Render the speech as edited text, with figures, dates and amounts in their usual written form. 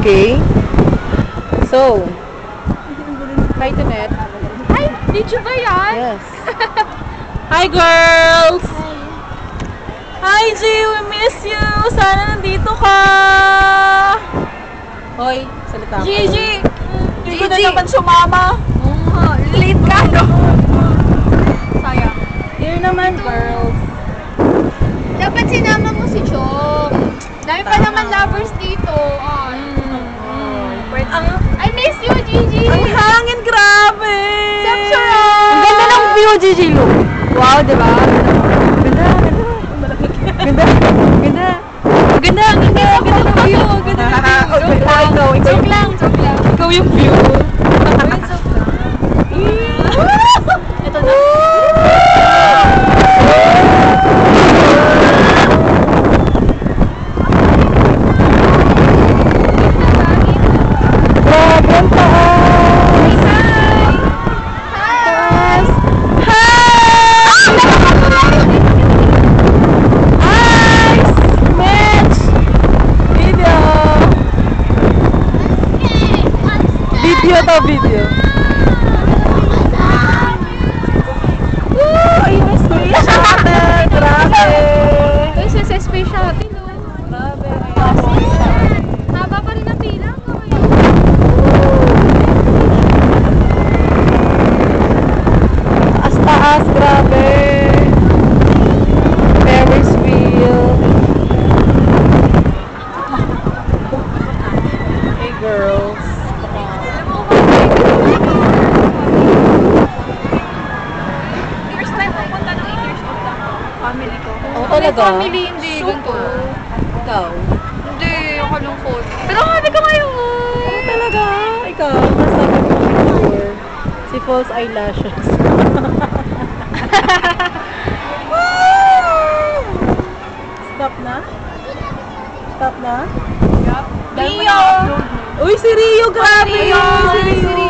Okay? So, hi to Net. Ay, video ba yan? Yes. Hi, girls! Hi, G! We miss you! Sana nandito ka! Hoy, salita ka. Gigi! Hindi ko na naman sumama. Late ka, no? Sayang. Here naman, girls. Dapat sinama mo si Chong. Dami pa naman lovers dito. I miss you, Gigi! Ang hangin, grabe! Septuron! Ang ganda ng view, Gigi, look. Wow, diba? Ganda, ganda. Ganda, ganda. Ang ganda, ang ganda. Ang ganda ng view. Ang ganda ng view. Joke lang. Ikaw yung view. Ito na. Grabe, ang taas. Taas. Hi! Mitch! Video! Video to, video. Woo! Ay, may space natin. Grabe. Ito sa space shuttle, no? Grabe. Haba pa rin ang pila. Taas, taas. Grabe. Ferris wheel. Hey, girls. First time pumunta ng 8 years old lang. Family ko. Oh, talaga? Family, hindi. Ganito. Ikaw? Hindi, ako lungkot. Pero happy ka ngayon! Talaga? Ikaw? Masabi mo before. Si false eyelashes. Stop na? Stop na? Rio! Uy, si Rio! Grabe! Rio! Si Rio!